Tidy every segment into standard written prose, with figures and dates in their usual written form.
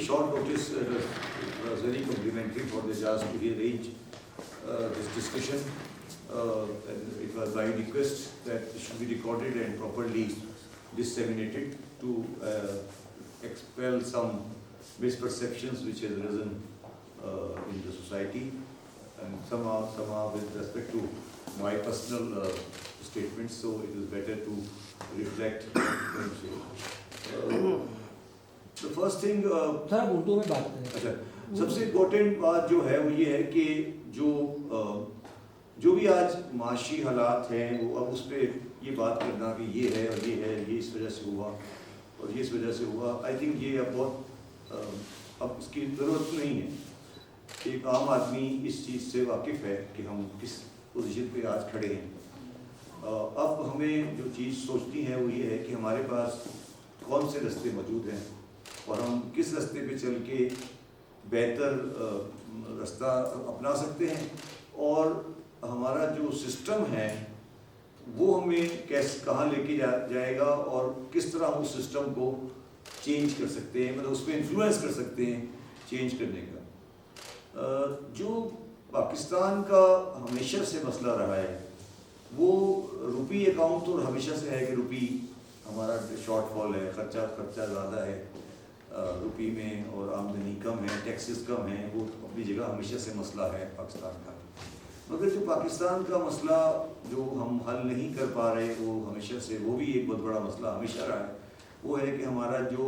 short notice, was very complimentary for the JAS to arrange this discussion. And it was by request that it should be recorded and properly disseminated to expel some misperceptions which has arisen in the society, and somehow with respect to my personal statements, so it is better to reflect. The first thing, Urdu में बात करें। अच्छा, सबसे important बात जो है वो ये है कि जो भी आज माशी हालात हैं वो अब उस पर ये बात करना कि ये है और ये है, ये इस वजह से हुआ और ये इस वजह से हुआ, आई थिंक ये अब बहुत अब इसकी ज़रूरत नहीं है। एक आम आदमी इस चीज़ से वाकिफ़ है कि हम किस पोजीशन पे आज खड़े हैं। अब हमें जो चीज़ सोचनी है वो ये है कि हमारे पास कौन से रास्ते मौजूद हैं और हम किस रास्ते पे चल के बेहतर रास्ता अपना सकते हैं, और हमारा जो सिस्टम है वो हमें कहाँ लेके जाएगा और किस तरह हम उस सिस्टम को चेंज कर सकते हैं, मतलब उस पर इन्फ्लुएंस कर सकते हैं चेंज करने का। जो पाकिस्तान का हमेशा से मसला रहा है वो रुपी अकाउंट तो हमेशा से है कि रुपी हमारा शॉर्टफॉल है, खर्चा ज़्यादा है रुपी में और आमदनी कम है, टैक्सेस कम है, वो अपनी जगह हमेशा से मसला है पाकिस्तान का। मगर जो पाकिस्तान का मसला जो हम हल नहीं कर पा रहे वो हमेशा से, वो भी एक बहुत बड़ा मसला हमेशा रहा है, वो है कि हमारा जो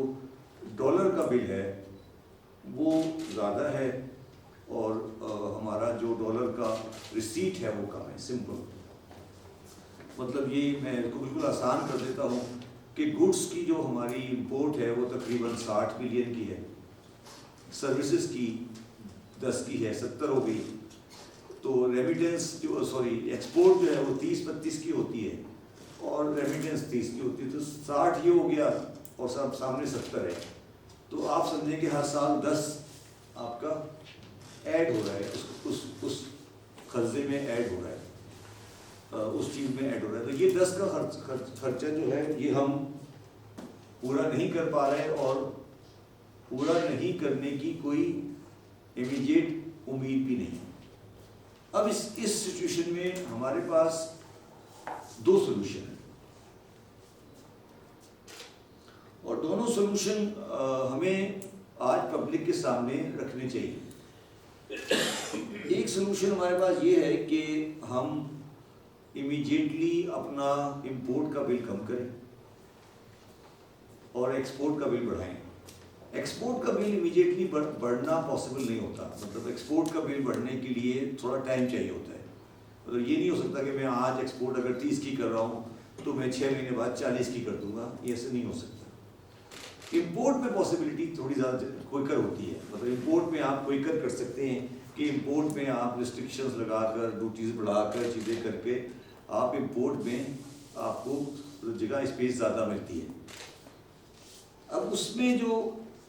डॉलर का बिल है वो ज़्यादा है और हमारा जो डॉलर का रिसीट है वो कम है। सिंपल मतलब ये मैं इसको बिल्कुल आसान कर देता हूँ कि गुड्स की जो हमारी इंपोर्ट है वो तकरीबन 60 बिलियन की है, सर्विसेज की 10 की है, 70 हो गई, तो रेमिटेंस जो एक्सपोर्ट जो है वो 30-32 की होती है और रेमिटेंस 30 की होती है, तो 60 ये हो गया और सब सामने 70 है, तो आप समझें कि हर साल 10 आपका ऐड हो रहा है, उस खर्चे में ऐड हो रहा है, उस चीज़ में ऐड हो रहा है। तो ये 10 का खर्चा जो है ये हम पूरा नहीं कर पा रहे और पूरा नहीं करने की कोई इमीडिएट उम्मीद भी नहीं। अब इस सिचुएशन में हमारे पास 2 सोल्यूशन हैं और दोनों सोल्यूशन हमें आज पब्लिक के सामने रखने चाहिए। एक सोल्यूशन हमारे पास ये है कि हम इमीडिएटली अपना इंपोर्ट का बिल कम करें और एक्सपोर्ट का बिल बढ़ाएं। एक्सपोर्ट का बिल इमीडिएटली बढ़ना पॉसिबल नहीं होता, मतलब एक्सपोर्ट का बिल बढ़ने के लिए थोड़ा टाइम चाहिए होता है। मतलब ये नहीं हो सकता कि मैं आज एक्सपोर्ट अगर 30 की कर रहा हूँ तो मैं 6 महीने बाद 40 की कर दूंगा, ये ऐसे नहीं हो सकता। इंपोर्ट में पॉसिबिलिटी थोड़ी ज़्यादा क्विकर होती है, मतलब इंपोर्ट में आप क्विकर कर सकते हैं कि इंपोर्ट में आप रिस्ट्रिक्शंस लगाकर, ड्यूटीज बढ़ाकर, चीज़ें करके आप इंपोर्ट में आपको जगह स्पेस ज़्यादा मिलती है। अब उसमें जो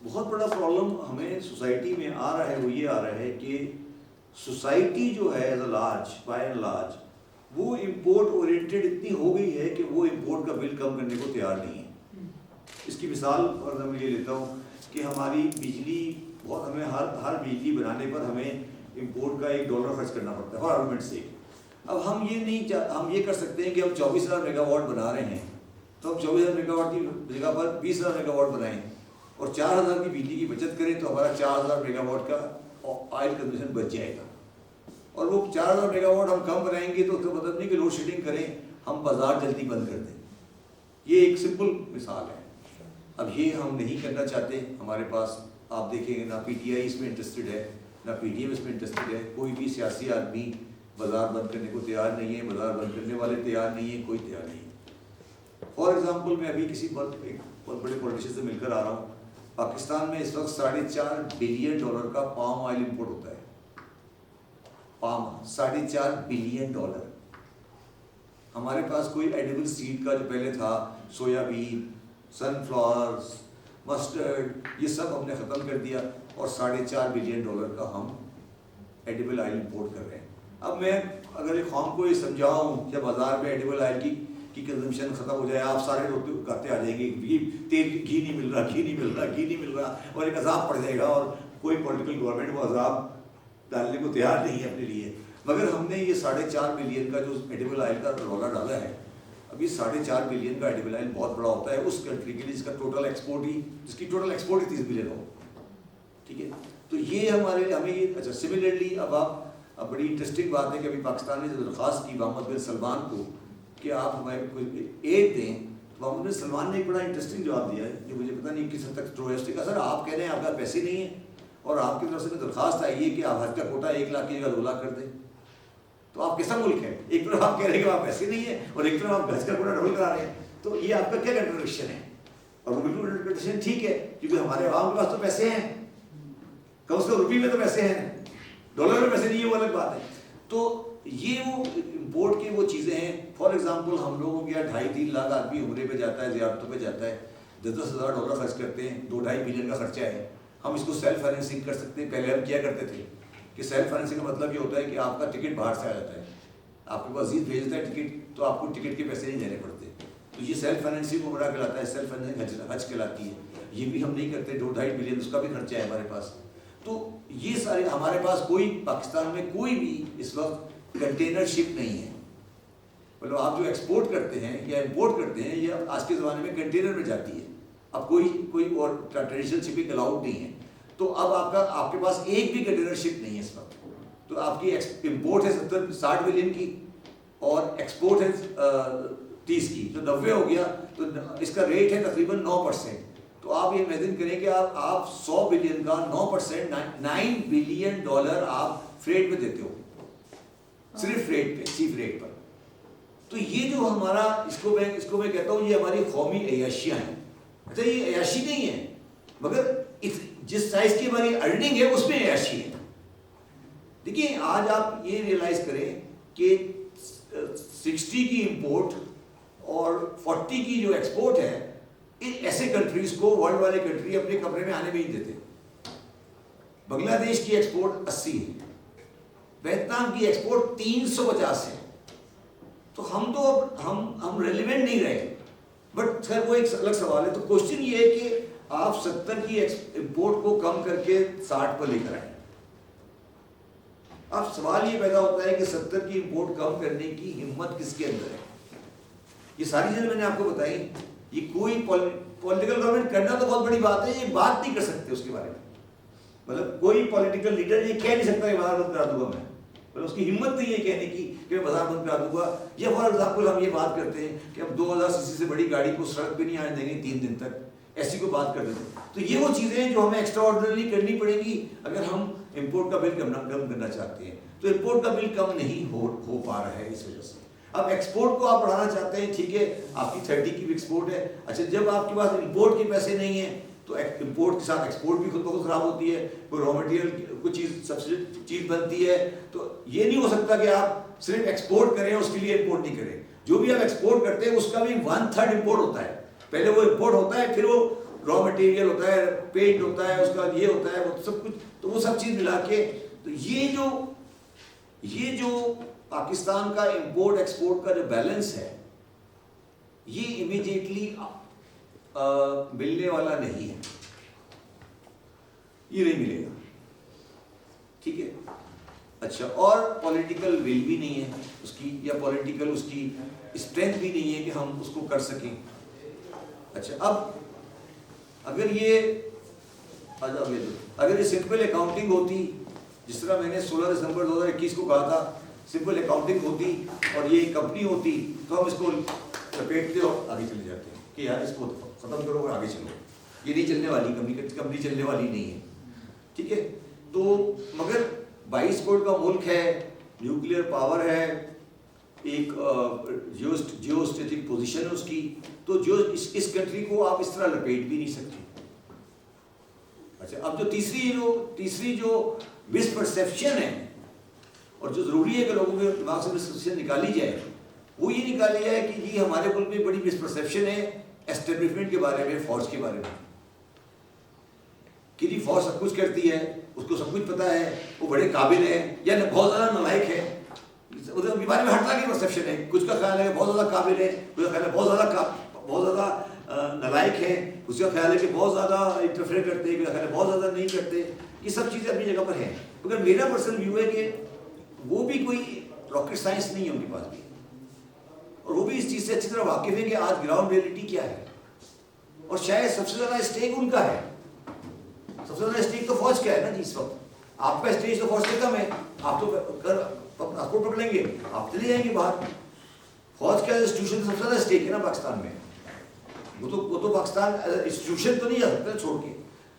बहुत बड़ा प्रॉब्लम हमें सोसाइटी में आ रहा है वो ये आ रहा है कि सोसाइटी जो है as a large, by and large, वो इंपोर्ट ओरिएंटेड इतनी हो गई है कि वो इंपोर्ट का बिल कम करने को तैयार नहीं है। इसकी मिसाल और मैं ये लेता हूँ कि हमारी बिजली बहुत, हमें हर बिजली बनाने पर हमें इंपोर्ट का $1 खर्च करना पड़ता है फॉर आर्गुमेंट से। अब हम ये कर सकते हैं कि हम 24,000 मेगावाट बना रहे हैं तो हम 24,000 मेगावाट की जगह पर 20,000 मेगावाट बनाएं और 4,000 की बिजली की बचत करें तो हमारा 4,000 मेगावाट का ऑयल कंजम्पशन बच जाएगा। और वो 4,000 मेगावाट हम कम बनाएंगे तो उसका मतलब नहीं कि लोड शेडिंग करें, हम बाजार जल्दी बंद कर दें। ये एक सिंपल मिसाल है। अब ये हम नहीं करना चाहते, हमारे पास आप देखेंगे ना PTI इसमें इंटरेस्टेड है, ना PDM इसमें इंटरेस्टेड है, कोई भी सियासी आदमी बाजार बंद करने को तैयार नहीं है, बाजार बंद करने वाले तैयार नहीं है, कोई तैयार नहीं है। फॉर एग्जांपल मैं अभी किसी बहुत बड़े पॉलिटिशियन से मिलकर आ रहा हूँ, पाकिस्तान में इस वक्त $4.5 बिलियन का पाम ऑयल इंपोर्ट होता है। Palm $4.5 billion. हमारे पास कोई एडिबल सीड का जो पहले था, सोयाबीन, सनफ्लावर्स, मस्टर्ड, ये सब हमने ख़त्म कर दिया और $4.5 बिलियन का हम एडिबल ऑयल इंपोर्ट कर रहे हैं। अब मैं अगर एक कौम को ये समझाऊँ या बाज़ार में एडिबल ऑयल की की कंजम्पशन ख़त्म हो जाए, आप सारे रोते गाते आ जाएंगे घी तेल घी नहीं मिल रहा, घी नहीं मिल रहा, घी नहीं मिल रहा, और एक अजाब पड़ जाएगा और कोई पॉलिटिकल गवर्नमेंट वो अजाब डालने को तैयार नहीं है अपने लिए। मगर हमने ये 4.5 बिलियन का जो एडिबल ऑयल का रौला डाला है, अभी 4.5 बिलियन का एडिबल ऑयल बहुत बड़ा होता है उस कंट्री के लिए जिसका टोटल एक्सपोर्ट ही जिसकी टोटल एक्सपोर्ट ही 30 बिलियन हो, ठीक है। तो ये हमारे हमें ये अच्छा। सिमिलरली अब बड़ी इंटरेस्टिंग बात है कि अभी पाकिस्तान ने जो दरख्वास्त की मोहम्मद बिन सलमान को कि आप हमारे को एड दें, तो मोहम्मद बिन सलमान ने एक बड़ा इंटरेस्टिंग जवाब दिया है जो मुझे पता नहीं किस हद तक ट्रू है। उसने कहा सर आप कह रहे हैं आपका पैसे नहीं है और आपकी तरफ से दरख्वास्त आई है कि आप हज का कोटा 1 लाख की जगह 2 लाख कर दें, तो आप कैसा मुल्क है? एक तरफ आप कह रहे हैं कि आप पैसे नहीं है और एक तरफ आप हज का कोटा डबल करा रहे हैं, तो ये आपका क्या कंट्रोडिक्शन है? और वो बिल्कुल कंट्रोडिक्शन ठीक है, क्योंकि हमारे आवाम के पास तो पैसे हैं, कम से कम रुपये में तो पैसे हैं, डॉलर में पैसे नहीं है वो अलग बात है। तो ये वो इम्पोर्ट की वो चीज़ें हैं। फॉर एग्जांपल हम लोगों के यहाँ 2.5-3 लाख आदमी उम्रे पे जाता है, ज़ियारतों पे जाता है, 10-10 हज़ार डॉलर खर्च करते हैं, 2-2.5 बिलियन का खर्चा है। हम इसको सेल्फ फाइनेंसिंग कर सकते हैं। पहले हम किया करते थे कि सेल्फ फाइनेंसिंग का मतलब ये होता है कि आपका टिकट बाहर से आ जाता है, आपके पास अजीज भेजता है टिकट, तो आपको टिकट के पैसे नहीं देने पड़ते। तो ये सेल्फ फाइनेंसिंग को बड़ा कहलाता है, सेल्फ फाइनेंसिंग हज कहलाती है। ये भी हम नहीं करते, 2-2.5 बिलियन उसका भी खर्चा है हमारे पास। तो ये सारे हमारे पास कोई पाकिस्तान में कोई भी इस वक्त कंटेनर शिप नहीं है। मतलब आप जो एक्सपोर्ट करते हैं या इंपोर्ट करते हैं ये आज के ज़माने में कंटेनर में जाती है। अब कोई और ट्रेडिशनल शिपिंग अलाउड नहीं है। तो अब आपके पास एक भी कंटेनर शिप नहीं है इस वक्त। तो आपकी इंपोर्ट है 60 बिलियन की और एक्सपोर्ट है 30 की, तो 90 हो गया। तो इसका रेट है तकरीबन 9%। तो आप ये इमेजिन करें कि आप 100 बिलियन का 9%, $9 बिलियन आप फ्रेट पे देते हो, सिर्फ फ्रेट पे, सी फ्रेट पर। तो ये जो हमारा इसको मैं कहता हूँ ये हमारी कौमी अयाशियाँ हैं। अच्छा ये अयाशी नहीं है, मगर जिस साइज की हमारी अर्निंग है उसमें अयाशी है। देखिए आज आप ये रियलाइज करें कि 60 की इंपोर्ट और 40 की जो एक्सपोर्ट है, ऐसे कंट्रीज को वर्ल्ड वाले कंट्री अपने कमरे में आने भी नहीं देते। बांग्लादेश की एक्सपोर्ट 80 है, वियतनाम की एक्सपोर्ट 350 है। तो हम रेलिवेंट नहीं रहे। बट खैर वो एक अलग सवाल है। तो क्वेश्चन ये है कि आप 70 की इंपोर्ट को कम करके 60 पर लेकर आए। अब सवाल ये पैदा होता है कि 70 की इंपोर्ट कम करने की हिम्मत किसके अंदर है? ये सारी चीजें मैंने आपको बताई। ये कोई पॉलिटिकल गवर्नमेंट करना तो बहुत बड़ी बात है, ये बात नहीं कर सकते उसके बारे में। मतलब कोई पॉलिटिकल लीडर ये कह नहीं सकता कि बाजार बंद करा दूंगा मैं, मतलब उसकी हिम्मत नहीं है कहने की कि मैं बाजार बंद करा दूंगा। या फॉर एग्जाम्पल हम ये बात करते हैं कि अब 2000 सीसी से बड़ी गाड़ी को सड़क पे नहीं आने देंगे 3 दिन तक, ऐसी कोई बात कर देते हैं। तो ये वो चीज़ें हैं जो हमें एक्स्ट्रा ऑर्डिनरी करनी पड़ेगी अगर हम इम्पोर्ट का बिल कम करना चाहते हैं। तो इम्पोर्ट का बिल कम नहीं हो पा रहा है इस वजह से। अब एक्सपोर्ट को आप बढ़ाना चाहते हैं, ठीक है, आपकी 30 की भी एक्सपोर्ट है। अच्छा जब आपके पास इंपोर्ट के पैसे नहीं है तो इंपोर्ट के साथ एक्सपोर्ट भी खुद ब खुद खराब होती है। कोई रॉ मटेरियल कुछ चीज़ बनती है, तो ये नहीं हो सकता कि आप सिर्फ एक्सपोर्ट करें उसके लिए इंपोर्ट नहीं करें। जो भी आप एक्सपोर्ट करते हैं उसका भी 1/3 इंपोर्ट होता है। पहले वो इंपोर्ट होता है, फिर वो रॉ मटेरियल होता है, पेंट होता है, उसका ये होता है, वो सब कुछ। तो वो सब चीज़ मिला के तो ये जो पाकिस्तान का इंपोर्ट एक्सपोर्ट का जो बैलेंस है ये इमीडिएटली मिलने वाला नहीं है, ये नहीं मिलेगा, ठीक है। अच्छा और पॉलिटिकल विल भी नहीं है उसकी, या पॉलिटिकल उसकी स्ट्रेंथ भी नहीं है कि हम उसको कर सकें। अच्छा अब अगर ये सिंपल अकाउंटिंग होती, जिस तरह मैंने 16 दिसंबर 2021 को कहा था, सिंपल अकाउंटिंग होती और ये कंपनी होती, तो हम इसको लपेटते और आगे चले जाते हैं कि यार इसको ख़त्म करो और आगे चलो। ये नहीं चलने वाली कंपनी चलने वाली नहीं है, ठीक है। तो मगर 22 करोड़ का मुल्क है, न्यूक्लियर पावर है, एक जियोस्ट्रेटेजिक पोजीशन है उसकी, तो जो इस कंट्री को आप इस तरह लपेट भी नहीं सकते। अच्छा अब जो तीसरी जो मिसपरसेप्शन है और जो ज़रूरी है कि लोगों के दिमाग से मिसपरसेप्शन निकाली जाए, वो ये निकाली जाए कि जी हमारे मुल्क में बड़ी मिसपरसेप्शन है एस्टेब्लिशमेंट के बारे में, फौज के बारे में, कि जी फौज सब कुछ करती है, उसको सब कुछ पता है, वो बड़े काबिल है या बहुत ज़्यादा नालायक है। उधर बीमारी में हर तरह की परसेप्शन है। कुछ का ख्याल है कि बहुत ज़्यादा काबिल है, कुछ का ख्याल है बहुत ज़्यादा नालायक है, उसका ख्याल है कि बहुत ज़्यादा इंटरफेयर करते हैं, ख्याल है बहुत ज़्यादा नहीं करते। ये सब चीज़ें अपनी जगह पर हैं, मगर मेरा पर्सनल व्यू है कि वो भी कोई रॉकेट साइंस नहीं है उनके पास भी, और वो भी इस चीज़ से अच्छी तरह वाकिफ है कि आज ग्राउंड रियलिटी क्या है। और शायद सबसे ज़्यादा स्टेक उनका है, सबसे ज़्यादा स्टेक तो फौज का है ना जी। इस वक्त आपका स्टेज तो फौज से कम है, आप तो पासपोर्ट पकड़ लेंगे, आप चले जाएंगे बाहर। फौज का इंस्टीट्यूशन सबसे ज़्यादा स्टेक है ना पाकिस्तान में, वो तो पाकिस्तान इंस्टीट्यूशन तो नहीं जा सकता छोड़ के,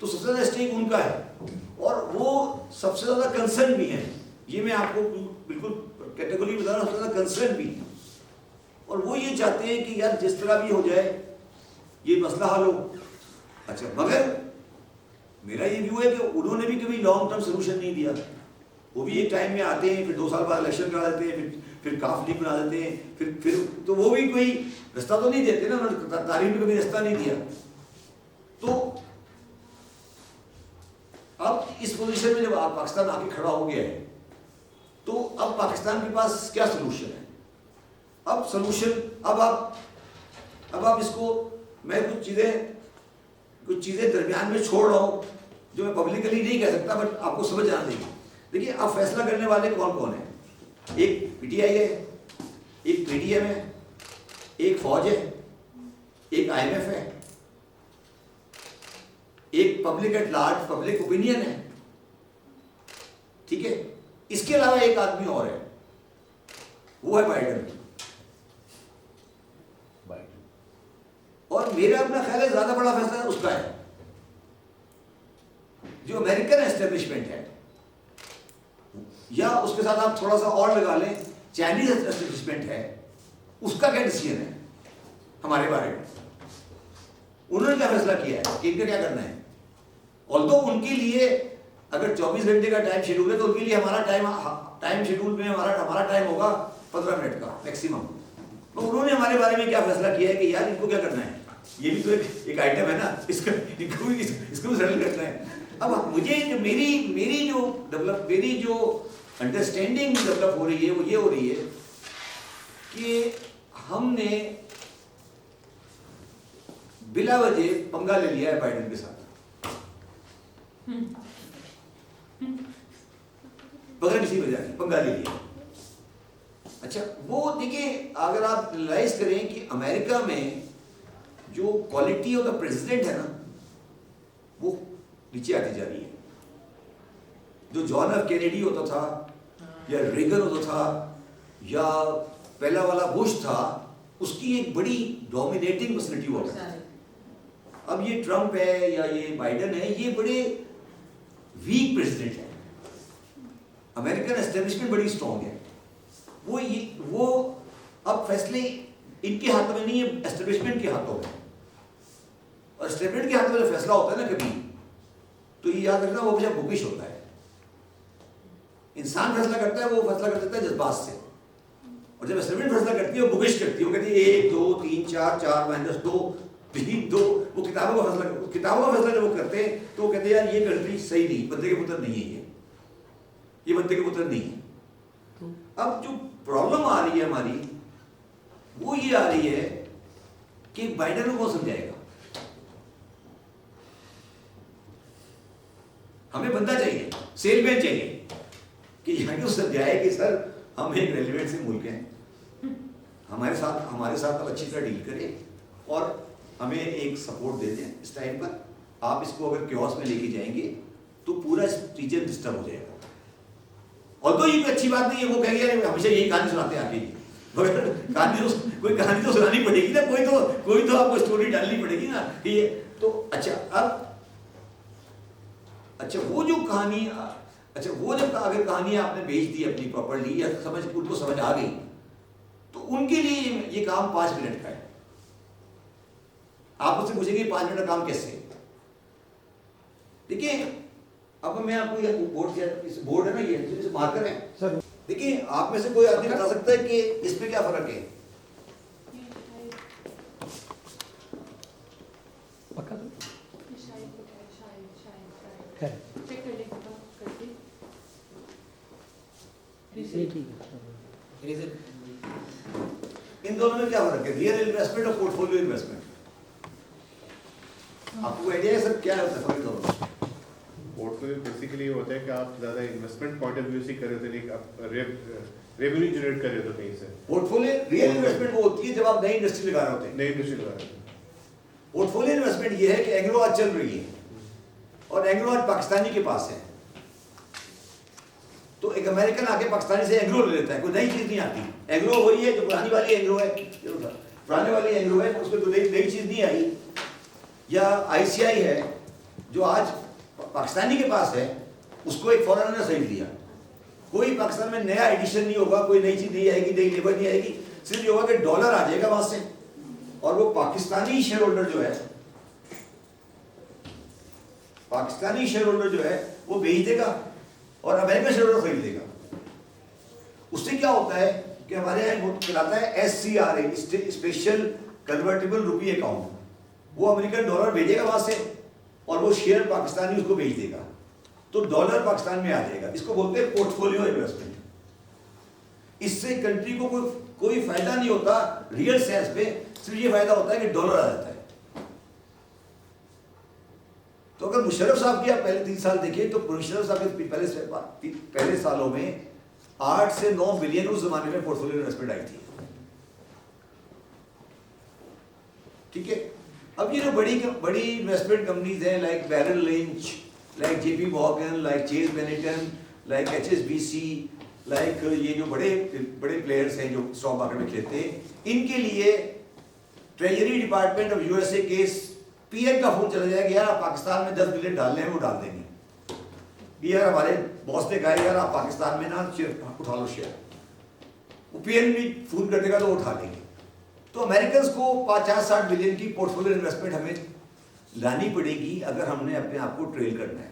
तो सबसे ज़्यादा स्टेक उनका है और वो सबसे ज़्यादा कंसर्न भी है। ये मैं आपको बिल्कुल कैटेगरी बता रहा हूँ, सबसे ज़्यादा कंसर्न भी है। और वो ये चाहते हैं कि यार जिस तरह भी हो जाए ये मसला हल हो। अच्छा, मगर मेरा ये व्यू है कि उन्होंने भी कभी लॉन्ग टर्म सोल्यूशन नहीं दिया। वो भी एक टाइम में आते हैं, फिर 2 साल बाद इलेक्शन करा देते हैं, फिर काफ लीग बना देते हैं, फिर तो वो भी कोई रास्ता तो नहीं देते ना, उन्होंने तारीख में कभी रास्ता नहीं दिया। तो अब इस पोजीशन में जब पाकिस्तान आके खड़ा हो गया है, तो अब पाकिस्तान के पास क्या सोल्यूशन है? अब सोल्यूशन अब आप इसको, मैं कुछ चीज़ें दरमियान में छोड़ रहा हूँ जो मैं पब्लिकली नहीं कह सकता, बट आपको समझ आना चाहिए। देखिए, अब फैसला करने वाले कौन कौन है? एक पीटीआई है, एक पीडीएम है, एक फौज है, एक आईएमएफ है, एक public at large public opinion है, ठीक है। इसके अलावा एक आदमी और है, वो है बाइडेन। और मेरा अपना ख्याल है ज्यादा बड़ा फैसला उसका है। जो अमेरिकन एस्टेब्लिशमेंट है, या उसके साथ आप थोड़ा सा और लगा लें, चाइनीज एस्टेब्लिशमेंट है, उसका क्या डिसीजन है हमारे बारे में? उन्होंने क्या फैसला किया है कि इनका क्या करना है? ऑल्दो उनके लिए अगर 24 घंटे का टाइम शेड्यूल है, तो उनके लिए हमारा टाइम शेड्यूल में हमारा टाइम होगा 15 मिनट का मैक्सिमम। तो उन्होंने हमारे बारे में क्या फैसला किया है कि यार इनको क्या करना है? ये भी तो एक आइटम है ना, इसको भी सेटल करना है। अब मुझे जो मेरी जो अंडरस्टैंडिंग डेवलप हो रही है, वो ये हो रही है कि हमने बिला वजह पंगा ले लिया है बाइडेन के साथ, बगैर किसी वजह की पंगा ले लिया। अच्छा, वो देखिए, अगर आप रियलाइज करें कि अमेरिका में जो क्वालिटी ऑफ द प्रेसिडेंट है ना, वो नीचे आती जा रही है। जो जॉन एफ कैनेडी होता था, या रेगन होता था, या पहला वाला बुश था, उसकी एक बड़ी डोमिनेटिंग पर्सनैलिटी हुआ करती थी। अब ये ट्रंप है या ये बाइडेन है, ये बड़े वीक प्रेसिडेंट है। अमेरिकन एस्टेब्लिशमेंट बड़ी स्ट्रॉन्ग है। वो अब फैसले इनके हाथों में नहीं है, एस्टेब्लिशमेंट के हाथों में। और एस्टेब्लिशमेंट के हाथों में जो फैसला होता है ना कभी, तो ये याद रखना, वो हमेशा बुकिश होता है। इंसान फैसला करता है, वो फैसला कर देता है जज्बात से, और जब एस्टेब्लिशमेंट फैसला करती है, वो बुकिश करती है। वो कहती है 1 2 3 4 4 -2 3 2। वो किताबों का फैसला जब वो करते हैं, तो वो कहते हैं यार ये कंट्री सही नहीं, बंदे के पुत्र नहीं है, ये बंदे के पुत्र नहीं है। अब जो प्रॉब्लम आ रही है हमारी, वो ये आ रही है कि बाइडेन को समझाएगा। हमें बंदा चाहिए, सेलमैन चाहिए, कि यहाँ को समझाए कि सर हम एक रेलिवेंट से मुल्क हैं, हमारे साथ आप अच्छी तरह डील करें और हमें एक सपोर्ट दे दें इस टाइम पर। आप इसको अगर क्योस में लेके जाएंगे तो पूरा रीजन डिस्टर्ब हो जाएगा। और तो ये कोई अच्छी बात नहीं है, वो कहेंगे हमेशा यही कहानी सुनाते हैं आके, मगर कोई कहानी तो सुनानी पड़ेगी ना, कोई तो आपको स्टोरी डालनी पड़ेगी ना कि ये तो। अच्छा, वो जब अगर कहानी आपने भेज दी अपनी प्रॉपर्ली, या उनको समझ आ गई, तो उनके लिए ये काम 5 मिनट का है। आप मुझसे पूछेंगे 5 मिनट का काम कैसे? देखिए, अब मैं आपको ये बोर्ड है ना, ये मार्कर है सर। देखिए, आप में से कोई आदमी बता सकता है कि इसमें क्या फर्क है? पक्का तो चेक कर लेंगे करके। ठीक है। चलिए सर। इन दोनों में क्या फर्क है, रियल इन्वेस्टमेंट और पोर्टफोलियो इन्वेस्टमेंट? आपको आइडिया है सर क्या होता है फर्क दोनों में? पोर्टफोलियो बेसिकली होता है कि आप ज़्यादा इन्वेस्टमेंट पॉइंट ऑफ व्यू से कर रहे थे, लेकिन आप रेवेन्यू जनरेट कर रहे हो कहीं से। पोर्टफोलियो रियल इन्वेस्टमेंट वो होती है जब आप नई इंडस्ट्री लगा रहे होते हैं। नई इंडस्ट्री लगा रहे थे। पोर्टफोलियो इन्वेस्टमेंट ये है कि एग्रो आज चल रही है और एग्रो आज पाकिस्तानी के पास है, तो एक अमेरिकन आके पाकिस्तानी से एग्रो ले लेता है, कोई नई चीज नहीं आती। एग्रो वही है जो पुरानी वाली एग्रो है, पुराने वाली एग्रो है, उसमें कोई नई चीज नहीं आई। या आईसीआई है जो आज पाकिस्तानी के पास है, उसको एक फॉरेनर ने खरीद लिया। कोई पाकिस्तान में नया एडिशन नहीं होगा, कोई नई चीज नहीं आएगी, नई लेबर नहीं आएगी, सिर्फ ये होगा कि डॉलर आ जाएगा वहां से और वो पाकिस्तानी शेयर होल्डर जो है, पाकिस्तानी शेयर होल्डर जो है वो बेच देगा और अमेरिकन शेयर होल्डर खरीद देगा। उससे क्या होता है कि हमारे यहाँ कहलाता है SCRA, स्पेशल कन्वर्टेबल रुपी अकाउंट। वो अमेरिकन डॉलर भेजेगा वहां से और वो शेयर पाकिस्तानी उसको बेच देगा, तो डॉलर पाकिस्तान में आ जाएगा। इसको बोलते हैं पोर्टफोलियो इन्वेस्टमेंट। इससे कंट्री को कोई फायदा नहीं होता रियल सेंस पे, सिर्फ ये फायदा होता है कि डॉलर आ जाता है। तो अगर मुशर्रफ साहब की आप पहले 3 साल देखिए तो मुशर्रफ साहब के पहले सालों में 8 से 9 बिलियन उस जमाने में पोर्टफोलियो इन्वेस्टमेंट आई थी। ठीक है, अब ये जो बड़ी इन्वेस्टमेंट कंपनीज हैं like barrel lynch, like JP Morgan, like chase Benetton, like HSBC, like ये जो बड़े प्लेयर्स हैं जो स्टॉक मार्केट में खेलते हैं, इनके लिए treasury department of USA case PM का फोन चला जाएगा, यार आप पाकिस्तान में 10 बिलियन डालने हैं, वो डाल देंगे। यार हमारे बॉस ने कहा यार आप पाकिस्तान में ना उठा लो शेयर, वो PM भी फोन कर देगा तो वो उठा लेंगे। तो अमेरिकन को 50-60 बिलियन की पोर्टफोलियो इन्वेस्टमेंट हमें लानी पड़ेगी अगर हमने अपने आप को ट्रेल करना है।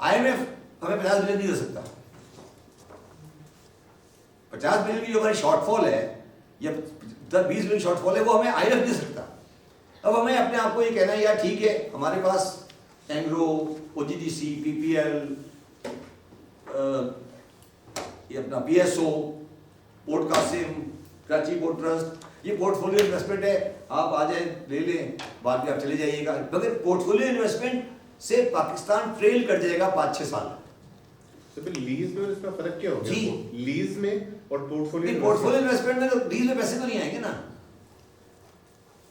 IMF हमें 50 बिलियन नहीं दे सकता। 50 बिलियन की जो हमारी शॉर्टफॉल है या 20 बिलियन शॉर्टफॉल है, वो हमें IMF दे सकता। अब हमें अपने आप को ये कहना है यार ठीक है, हमारे पास एंग्रो, OGDC, PPL, ये अपना PSO, Port Qasim, Karachi Port Trust, ये पोर्टफोलियो इन्वेस्टमेंट है, आप आ जाए ले लें, बाद में आप चले जाइएगा। मगर पोर्टफोलियो इन्वेस्टमेंट से पाकिस्तान ट्रेल कर जाएगा 5-6 साल। तो फिर लीज में इसका फर्क क्या होगा? जी, लीज में और पोर्टफोलियो इन्वेस्टमेंट में तो लीज में पैसे तो नहीं आएंगे ना,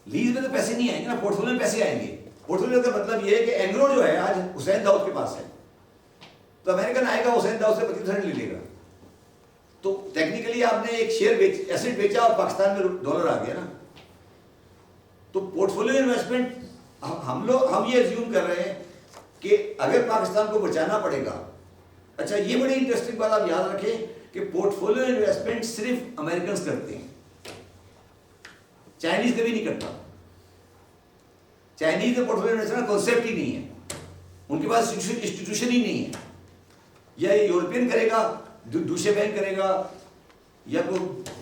लीज में तो पैसे नहीं आएंगे ना, पोर्टफोलियो में पैसे आएंगे। पोर्टफोलियो का मतलब ये है कि एंग्रो जो है आज हुसैन दाऊद के पास है, तो अमेरिकन आएगा हुसैन दाऊद से 25% ले लेगा। तो टेक्निकली आपने एक शेयर एसेट बेचा और पाकिस्तान में डॉलर आ गया ना। तो पोर्टफोलियो इन्वेस्टमेंट हम ये अज्यूम कर रहे हैं कि अगर पाकिस्तान को बचाना पड़ेगा। अच्छा, ये बड़ी इंटरेस्टिंग बात आप याद रखें कि पोर्टफोलियो इन्वेस्टमेंट सिर्फ अमेरिकन करते हैं, चाइनीज कभी नहीं करता। चाइनीज का पोर्टफोलियो इन्वेस्टमेंट कॉन्सेप्ट ही नहीं है, उनके पास इंस्टीट्यूशन ही नहीं है। या यूरोपियन करेगा, दूसरे बैंक करेगा, या कोई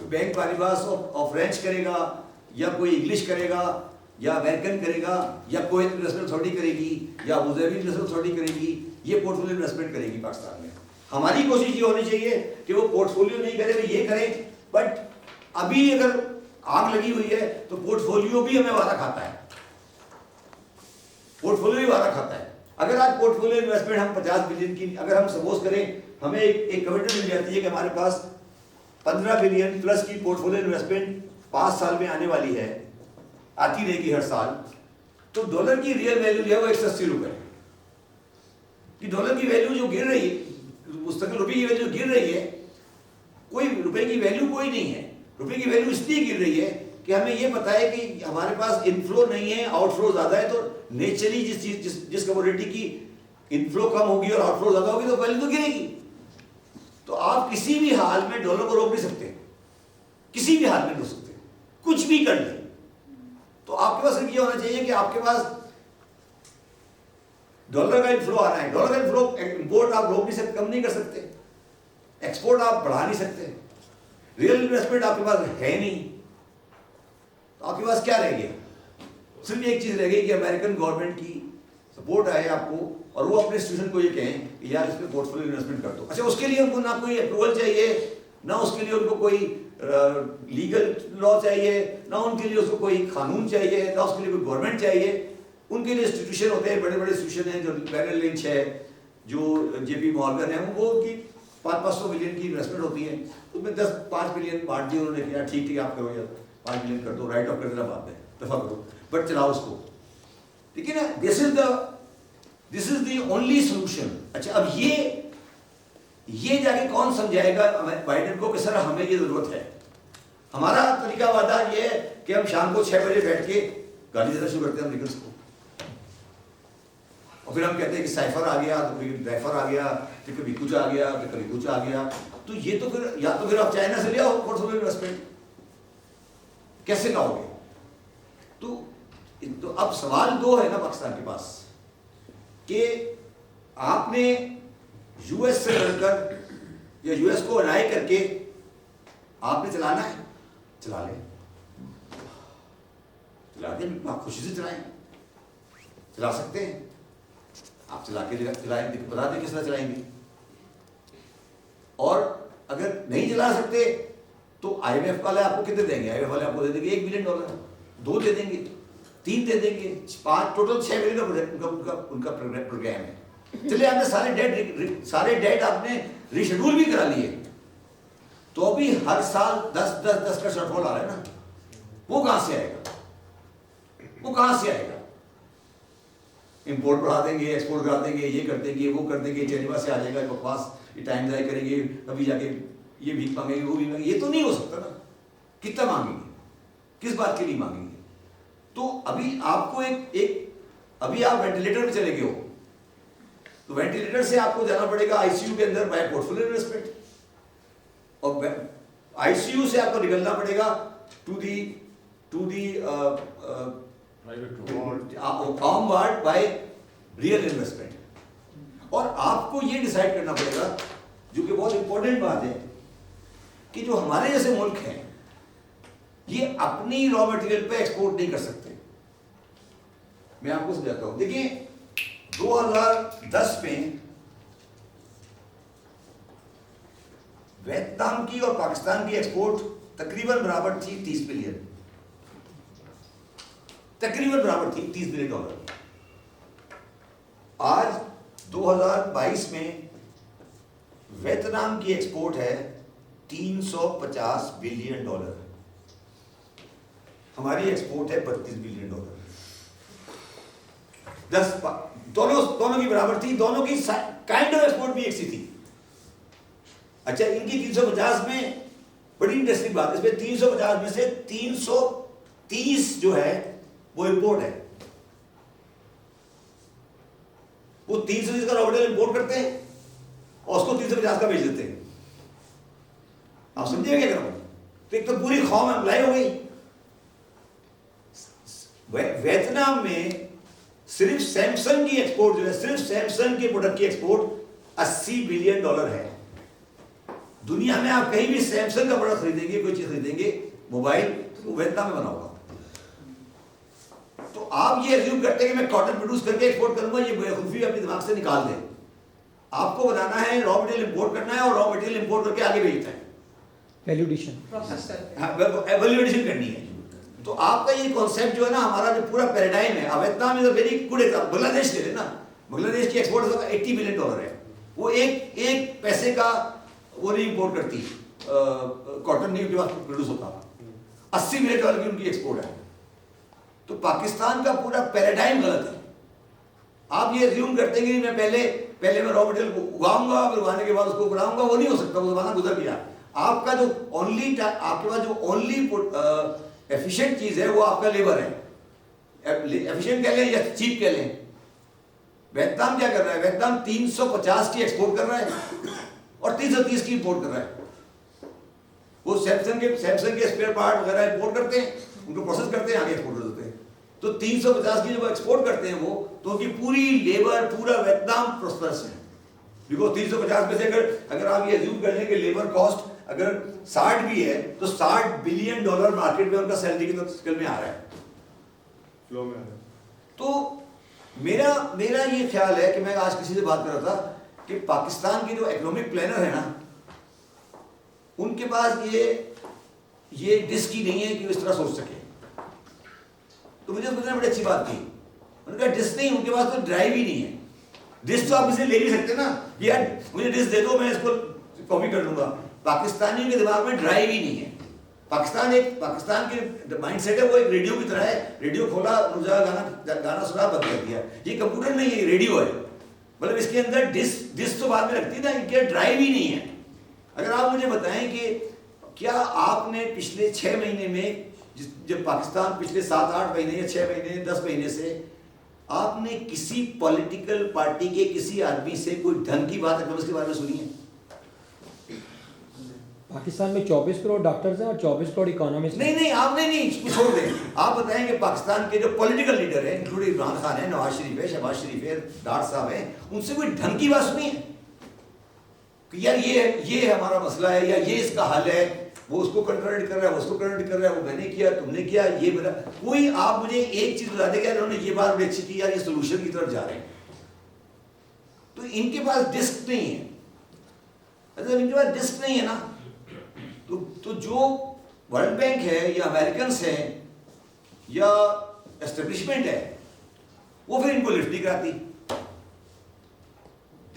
बैंक पारिबास और फ्रेंच करेगा, या कोई इंग्लिश करेगा, या अमेरिकन करेगा, या कोई इन्वेस्टमेंट अथॉरिटी करेगी, या अबूधाबी इन्वेस्टमेंट अथॉरिटी करेगी। ये पोर्टफोलियो इन्वेस्टमेंट करेगी पाकिस्तान में। हमारी कोशिश ये होनी चाहिए कि वो पोर्टफोलियो नहीं करे, वो ये करें। बट अभी अगर आग लगी हुई है तो पोर्टफोलियो भी हमें वादा खाता है, पोर्टफोलियो भी वादा खाता है। अगर आज पोर्टफोलियो इन्वेस्टमेंट हम 50 बिलियन की अगर हम सपोज करें, हमें एक कमिटमेंट मिल जाती है कि हमारे पास 15 बिलियन प्लस की पोर्टफोलियो इन्वेस्टमेंट 5 साल में आने वाली है, आती रहेगी हर साल, तो डॉलर की रियल वैल्यू जो है वो 180 रुपए कि डॉलर की वैल्यू जो गिर रही है, मुस्तकिल रुपये की वैल्यू गिर रही है, कोई रुपए की वैल्यू कोई नहीं है। रुपए की वैल्यू इसलिए गिर रही है कि हमें ये पता है कि हमारे पास इनफ्लो नहीं है, आउटफ्लो ज्यादा है। तो नेचुरली जिस कमोडिटी की इनफ्लो कम होगी और आउटफ्लो ज्यादा होगी तो वैल्यू तो गिरेगी। तो आप किसी भी हाल में डॉलर को रोक नहीं सकते, किसी भी हाल में रोक सकते, कुछ भी कर ले। तो आपके पास सिर्फ ये होना चाहिए कि आपके पास डॉलर का इनफ्लो आ रहा है। डॉलर का इनफ्लो, इंपोर्ट आप रोक नहीं सकते, कम नहीं कर सकते, एक्सपोर्ट आप बढ़ा नहीं सकते, रियल इन्वेस्टमेंट आपके पास है नहीं, तो आपके पास क्या रह गया? सिर्फ एक चीज रह गई कि अमेरिकन गवर्नमेंट की सपोर्ट आए आपको और वो अपने इंस्टीट्यूशन को ये कहें कि यार इसमें पोर्टफोलियो इन्वेस्टमेंट कर दो। अच्छा, उसके लिए उनको ना कोई अप्रूवल चाहिए, ना उसके लिए उनको कोई लीगल लॉ चाहिए, ना उनके लिए उसको कोई कानून चाहिए, ना उसके लिए कोई गवर्नमेंट चाहिए। उनके लिए इंस्टीट्यूशन होते हैं, बड़े बड़े इंस्टीट्यूशन हैं, जो मेरिल लिंच है, जो JP मॉर्गन है, वो उनकी 500 मिलियन की इन्वेस्टमेंट होती है, उसमें 5 मिलियन बांट दिए उन्होंने, किया ठीक ठीक आप करो यार 5 मिलियन कर दो, राइट ऑफ कर देना बाद में, दफा करो, बट चलाओ उसको, ठीक है ना। This is the only solution. अच्छा, अब ये जाके कौन समझाएगा बाइडेन को कि सर हमें ये जरूरत है। हमारा तरीका वादा ये है कि हम शाम को 6 बजे बैठ के गाली देना शुरू करते हैं अमेरिकन को, और फिर हम कहते हैं कि साइफर आ गया, तो कभी रैफर आ गया, फिर कभी कुछ आ गया, फिर कभी कुछ आ गया। तो ये तो फिर या तो फिर आप चाइना से ले आओ पोर्टफोलियो इन्वेस्टमेंट, कैसे लाओगे? तो अब सवाल 2 है ना पाकिस्तान के पास कि आपने यूएस से लड़कर या यूएस को अनाय करके आपने चलाना है, चला लें, चला दें, आप खुशी से चलाएं, चला सकते हैं आप, चला के चलाएंगे, बता दें किस तरह चलाएंगे। और अगर नहीं चला सकते तो IMF वाले आपको कितने देंगे? IMF वाले आपको दे देंगे $1 बिलियन, 2 दे देंगे, 3 दे देंगे, 5, टोटल 6 बिलियन का उनका प्रोग्राम है। चलिए आपने सारे डेट आपने रिशेड्यूल भी करा लिए, तो अभी हर साल 10 का शॉर्टफॉल आ रहा है ना, वो कहां से आएगा? वो कहां से आएगा? इंपोर्ट बढ़ा देंगे, एक्सपोर्ट करा देंगे, ये कर देंगे, वो कर देंगे, जेनेवा से आ जाएगा बकवास, ये टाइम ज़ाय करेंगे, अभी जाके ये भीख मांगेंगे, वो भी मांगेंगे, ये तो नहीं हो सकता ना। कितना मांगेंगे, किस बात के लिए मांगेंगे? तो अभी आपको अभी आप वेंटिलेटर में चले गए हो, तो वेंटिलेटर से आपको जाना पड़ेगा ICU के अंदर बाय पोर्टफोलियो इन्वेस्टमेंट, और ICU से आपको निकलना पड़ेगा to the arm ward by real investment. और आपको ये डिसाइड करना पड़ेगा, जो कि बहुत इंपॉर्टेंट बात है, कि जो हमारे जैसे मुल्क हैं ये अपनी रॉ मटेरियल पे एक्सपोर्ट नहीं कर सकते। मैं आपको समझाता हूं, देखिए 2010 में वियतनाम की और पाकिस्तान की एक्सपोर्ट तकरीबन बराबर थी, 30 बिलियन, तकरीबन बराबर थी, $30 बिलियन। आज 2022 में वियतनाम की एक्सपोर्ट है $350 बिलियन, हमारी एक्सपोर्ट है $32 बिलियन। 10 दोनों की बराबर थी, दोनों की काइंड ऑफ एक्सपोर्ट भी एक सी थी। अच्छा, इनकी 350 में बड़ी इंटरेस्टिंग बात है, इसमें 350 में से 330 जो है वो इंपोर्ट है। वो 330 का रॉ मटेरियल इंपोर्ट करते हैं और उसको 350 का बेच देते हैं। आप समझिए क्या कर रहा हूं? तो एक तो पूरी कौम अप्लाई हो गई। वियतनाम में सिर्फ सैमसंग की एक्सपोर्ट जो है, सिर्फ सैमसंग के प्रोडक्ट की एक्सपोर्ट $80 बिलियन है। दुनिया में आप कहीं भी सैमसंग का प्रोडक्ट खरीदेंगे, कोई चीज खरीदेंगे मोबाइल, तो वियतनाम में बना होगा। तो आप ये एज्यूम करते हैं कि मैं कॉटन प्रोड्यूस करके एक्सपोर्ट करूंगा, ये बेवकूफी अपने दिमाग से निकाल दें। आपको बनाना है, रॉ मटेरियल इंपोर्ट करना है, और रॉ मटेरियल इंपोर्ट करके आगे बेचना है, वैल्यू एडिशन करनी है। तो आपका ये कॉन्सेप्ट जो है ना, हमारा जो पूरा पैराडाइम है, Vietnam is a very good example. Bangladesh ले लेना, बांग्लादेश की एक्सपोर्ट $80 बिलियन है, वो एक पैसे का वो नहीं इंपोर्ट करती, कॉटन नहीं उनके पास प्रोड्यूस होता, $80 बिलियन की उनकी एक्सपोर्ट है। तो पाकिस्तान का पूरा पैराडाइम गलत है। आप ये एज्यूम करते हैं कि मैं पहले मैं रॉ मटेरियल को उगाऊंगा, फिर उगाने के बाद उसको बनाऊंगा, वो नहीं हो सकता, वो जमाना गुजर गया। आपका जो आपके पास जो ओनली एफिशिएंट चीज है वो आपका लेबर है। एफिशिएंट कह लें या चीप कह लें। वियतनाम क्या कर रहा है? वियतनाम 350 की एक्सपोर्ट कर रहा है और 330 की इंपोर्ट कर रहा है। वो सैमसंग के स्पेयर पार्ट वगैरह इंपोर्ट करते हैं, उनको प्रोसेस करते हैं, आगे एक्सपोर्ट कर देते हैं। तो 350 की जब एक्सपोर्ट करते हैं वो, तो उनकी पूरी लेबर, पूरा वियतनाम प्रोस्पेरस है। बिकॉज 350 में से अगर आप ये एज्यूम कर लें कि लेबर कॉस्ट अगर 60 भी है, तो $60 बिलियन मार्केट में उनका सैलरी की स्केल में आ रहा है, फ्लो में आ रहा है। तो मेरा ये ख्याल है कि मैं आज किसी से बात कर रहा था कि पाकिस्तान के जो इकोनॉमिक प्लानर है ना, उनके पास ये डिस्क ही नहीं है कि वो इस तरह सोच सके। तो मुझे उसने बड़ी अच्छी बात की, उन्होंने कहा डिस्क नहीं, उनके पास तो ड्राइव ही नहीं है। डिस्क तो आप इसे ले नहीं सकते ना, यार मुझे डिस्क दे दो मैं इसको कॉपी कर लूंगा। पाकिस्तानियों के दिमाग में ड्राइव ही नहीं है। पाकिस्तान के माइंडसेट है वो एक रेडियो की तरह है, रेडियो खोला गाना सुना बंद कर दिया। ये कंप्यूटर नहीं है, ये रेडियो है। मतलब इसके अंदर डिस्क तो बाद में लगती है ना, इनके ड्राइव ही नहीं है। अगर आप मुझे बताएं कि क्या आपने पिछले 6 महीने में, जब पाकिस्तान पिछले 7-8 महीने या 6 महीने 10 महीने से आपने किसी पॉलिटिकल पार्टी के किसी आदमी से कोई ढंग की बात अगर उसके बारे में सुनी है? पाकिस्तान में 24 करोड़ डॉक्टर्स हैं और 24 करोड़ इकोनॉमिस्ट। नहीं आपने नहीं, इसको छोड़ दें। आप बताएंगे पाकिस्तान के जो पॉलिटिकल लीडर है, इंक्लूडिंग इमरान खान है, नवाज शरीफ है, शहबाज शरीफ है, डार साहब है, उनसे कोई ढंग की बात सुनी है कि यार ये हमारा मसला है या ये इसका हल है? वो उसको कंट्रोडिक्ट कर रहा है, वो उसको कंट्रोडिक्ट कर रहा है, वो मैंने किया, तुमने किया, ये बोला। कोई आप मुझे एक चीज बता देगा उन्होंने ये बात बड़ी अच्छी की, यार ये सोल्यूशन की तरफ जा रहे हैं। तो इनके पास डिस्क नहीं है। अच्छा, इनके पास डिस्क नहीं है ना, तो जो वर्ल्ड बैंक है या अमेरिकन है या एस्टेब्लिशमेंट है, वो फिर इनको लिफ्ट नहीं कराती।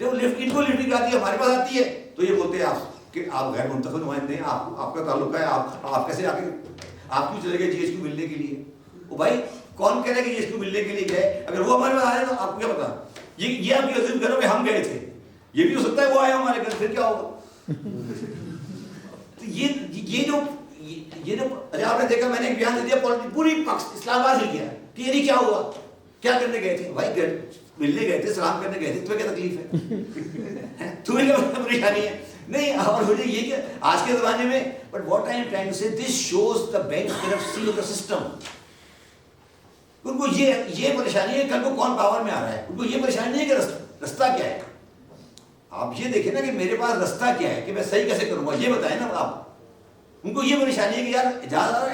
जब इनको लिफ्ट नहीं कराती, हमारे पास आती है तो ये बोलते हैं आप कि आप गैर मुंतखब नुमाइंदे हैं, आपका ताल्लुक है, आप कैसे आके आप क्यों चले गए जीएसक्यू मिलने के लिए? वो भाई कौन कह रहा है कि जीएसक्यू मिलने के लिए गए? अगर वो हमारे पास आए तो आपको क्या पता? ये आप अजीम करो कि हम गए थे, ये भी हो सकता है वो आया हमारे घर, फिर क्या होगा? तो ये जो अरे आपने देखा, मैंने एक बयान दे दिया, पूरी इस्लामाबाद हिल गया कि ये नहीं क्या हुआ, क्या करने गए थे? भाई मिलने गए थे, सलाम करने गए थे, तुम्हें क्या तकलीफ है? तुम्हें क्या परेशानी है? नहीं, और मुझे ये क्या आज के जमाने में, but what I am trying to say, this shows the bankruptcy of the system. उनको ये परेशानी है कल को कौन पावर में आ रहा है, उनको ये परेशानी नहीं है कि रास्ता क्या है। आप ये देखें ना कि मेरे पास रास्ता क्या है, कि मैं सही कैसे करूंगा, ये बताएं ना आप। उनको ये परेशानी है कि यार एजाज आ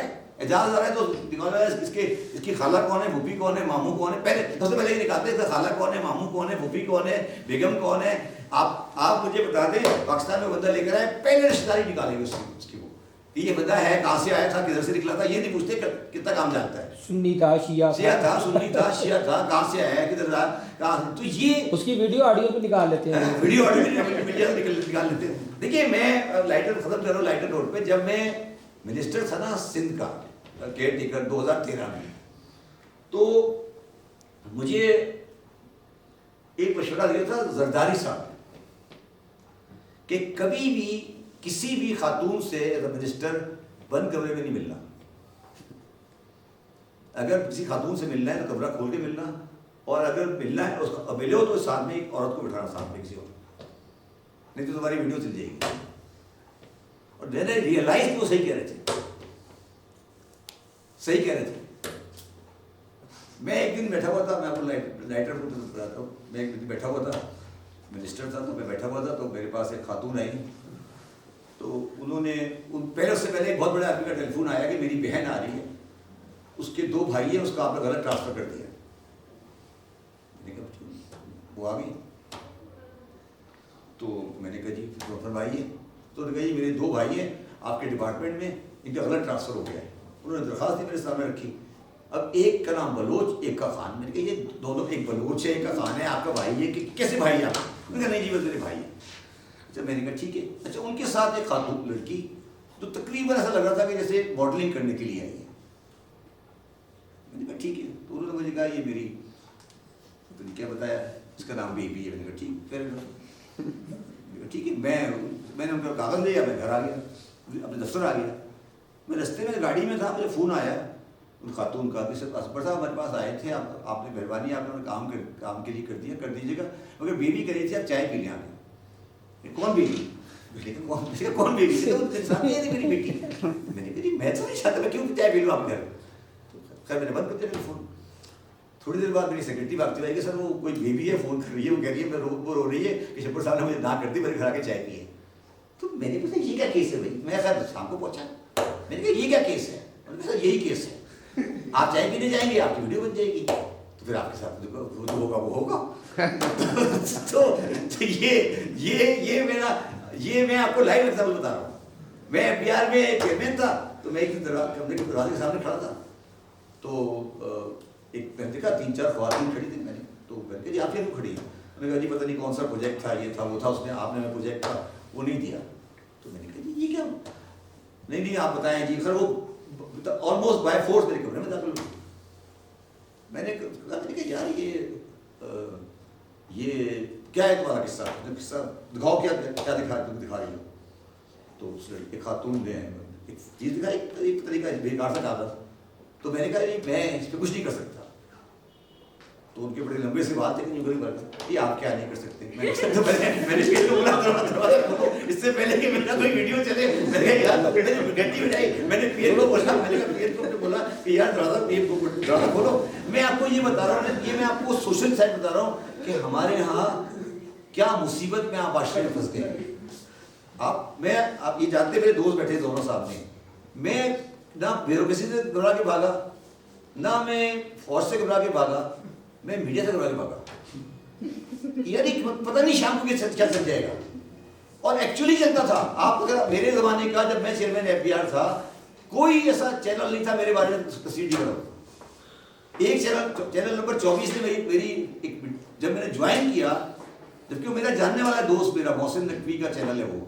रहा है तो निकालो इसकी खाला कौन है, फूफी कौन है, मामू कौन है। पहले सबसे पहले ये निकालते हैं खाला कौन है, मामू कौन है, फूफी कौन है, बेगम कौन है। आप मुझे बता दें, पाकिस्तान में बंदा लेकर आए, पहले रिश्तेदारी निकालेंगे उसकी, वो ये बंदा है, कहाँ से आया था, किधर से निकला था, ये नहीं पूछते कितना काम जानता है। सुन्नी था, शिया था, सुन्नी था, शिया था, कहाँ से आया, किधर था, कहाँ। तो ये उसकी वीडियो ऑडियो तो निकाल लेते हैं, वीडियो ऑडियो निकाल लेते हैं। देखिए, मैं लाइटर खत्म कर रहा हूँ, लाइटर रोड पे। जब मैं मिनिस्टर था ना सिंध का, केयर टेकर 2013 में, तो मुझे एक मशवरा दिया था जरदारी साहब कि कभी भी किसी भी खातून से एज अ मिनिस्टर बंद कमरे में नहीं मिलना। अगर किसी खातून से मिलना है तो कमरा खोल के मिलना, और अगर मिलना है उसको मिले हो तो साथ में एक औरत को बिठाना, साथ में किसी और, नहीं तो तुम्हारी वीडियो चल जाएगी। और मैंने रियलाइज वो सही कह रहे थे, सही कह रहे थे। मैं एक दिन बैठा हुआ था, मैं आपको लाइटर बताता हूँ। मैं एक दिन बैठा हुआ था, मिनिस्टर था, तो मैं बैठा हुआ था, तो मेरे पास एक खातून आई, तो उन्होंने उससे पहले एक बहुत बड़े आदमी का टेलीफोन आया कि मेरी बहन आ रही है, उसके 2 भाई हैं, उसका आपने गलत ट्रांसफर कर दिया। वो आ गई, तो मैंने कहा जी फरमाइए। तो उन्होंने कहा जी मेरे 2 भाई हैं आपके डिपार्टमेंट में, इनका गलत ट्रांसफर हो गया है। उन्होंने दरख्वास्त मेरे सामने रखी। अब एक का नाम बलोच, एक का खान। मैंने कहा ये दोनों, एक बलोच है, एक का खान है, आपका भाई है कि कैसे भाई है आप? उन्होंने कहा नहीं जी वो मेरे भाई है। अच्छा, मैंने कहा ठीक है। अच्छा, उनके साथ एक खातून लड़की, तो तकरीबन ऐसा लग रहा था कि जैसे मॉडलिंग करने के लिए आई है। मैंने कहा ठीक है। तो उन्होंने मुझे कहा ये मेरी, तो क्या बताया, इसका नाम बेबी है। मैंने कहा ठीक, फिर ठीक है। मैंने उनका कागज़ दिया, मैं घर आ गया, अपने दफ्तर आ गया। मैं रास्ते में गाड़ी में था, मुझे फ़ोन आया उन खातून का, कि असबर साहब हमारे पास आए थे, आपने मेहरबानी आपने काम के लिए कर दीजिएगा, मगर बेबी कह रही थी आप चाय पी लें आगे। कौन बेबी? कौन बेबी? मेरी बेटी। मैंने कहा मैं तो नहीं चाहता, मैं क्यों चाय पी लूँ आपके घर? खैर मैंने बंद कर दिया फ़ोन। थोड़ी देर बाद मेरी सेक्रेटरी भागती आई कि सर वो कोई बेबी है, फ़ोन कर रही है, वो कह रही है वो रो रही है कि शब्बर साहब ने मुझे ना कर दी, मेरे घर आके चाय पी है। तो मैंने पूछा ये क्या केस है भाई? मैं खैर शाम को पहुँचा, मैंने कहा ये क्या केस है? उन्होंने कहा यही केस है, आप चाय पीने जाएंगे, आपकी वीडियो बन जाएगी, तो फिर आपके साथ जो होगा वो होगा। तो ये मैं आपको लाइव एग्जाम्पल बता रहा हूँ। मैं एफबीआर में चेयरमैन था, तो मैं एक कंपनी के दरवाजे के सामने खड़ा था, तो एक मैंने देखा 3-4 ख्वातीन खड़ी थी, मैंने तो मैंने कहा जी आप क्यों खड़ी हैं? मैंने कहा जी पता नहीं कौन सा प्रोजेक्ट था, ये था वो था, उसने आपने हमें प्रोजेक्ट था वो नहीं दिया। तो मैंने कहा जी ये क्या, नहीं आप बताएं जी। सर वो ऑलमोस्ट बाय फोर्स मेरे कमरे में दाखिल हुए। मैंने कहा यार ये क्या है तुम्हारा किस्सा, किस्सा दिखाओ, क्या क्या दिखा रही हो? तो उस लड़के खातून ने एक चीज़ दिखाई, एक तरीका बेकार सा कागज। तो मैंने कहा जी मैं इस पर कुछ नहीं कर सकता। तो उनके बड़े लंबे से बात थे कि ये आप क्या नहीं कर सकते। मैंने बोला इससे पहले कि मेरा कोई वीडियो चले, मैंने कहा यार घंटी बजाई, मैंने पीएम को बोला, मैंने कहा पीएम को बोला कि यार दरवाजा खोलो। मैं आपको ये बता रहा हूँ, ये मैं आपको सोशल साइड बता रहा हूँ कि हमारे यहाँ क्या मुसीबत में आप आश्रय में फंस गए। आप ये जानते, मेरे दोस्त बैठे दोनों सामने, मैं ना ब्यूरोक्रेसी से घबरा के भागा, ना मैं फौज से घबरा के भागा, मैं मीडिया से घबरा के भागा। यानी पता नहीं शाम को क्या चल जाएगा। और एक्चुअली चलता था। आप अगर मेरे जमाने का, जब मैं चेयरमैन एफबीआर था, कोई ऐसा चैनल नहीं था मेरे बारे में तस्वीर दी करो। एक चैनल नंबर 24 ने मेरी जब मैंने ज्वाइन किया, जबकि वो मेरा जानने वाला दोस्त, मेरा मोहसिन नकवी का चैनल है वो,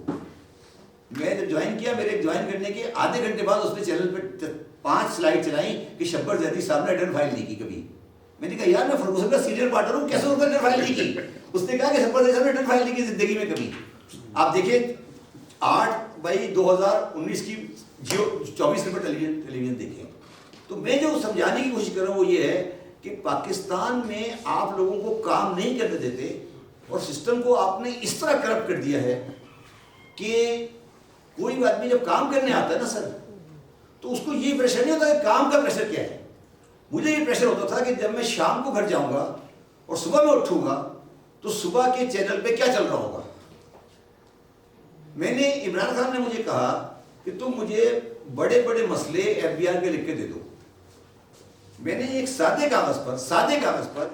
मैं जब ज्वाइन किया, मेरे ज्वाइन करने के आधे घंटे बाद उसने चैनल पे 5 स्लाइड चलाई कि शब्बर जैदी साहब ने रिटर्न फाइल नहीं की कभी। मैंने कहा यार मैं फर्गूसन का सीनियर पार्टनर हूँ, कैसे उसने रिटर्न फाइल नहीं की? उसने कहा कि शब्बर जैदी साहब ने रिटर्न फाइल नहीं की जिंदगी में कभी। आप देखिए 8/2019 की जियो 24 नंबर टेलीविजन देखें। तो मैं जो समझाने की कोशिश कर रहा हूँ वो ये है कि पाकिस्तान में आप लोगों को काम नहीं करने देते और सिस्टम को आपने इस तरह करप्ट कर दिया है कि कोई भी आदमी जब काम करने आता है ना सर, तो उसको ये प्रेशर नहीं होता कि काम का प्रेशर क्या है। मुझे ये प्रेशर होता था कि जब मैं शाम को घर जाऊंगा और सुबह में उठूंगा तो सुबह के चैनल पे क्या चल रहा होगा। मैंने, इमरान खान ने मुझे कहा कि तुम मुझे बड़े बड़े मसले एफबीआर के लिख के दे दो। मैंने एक सादे कागज पर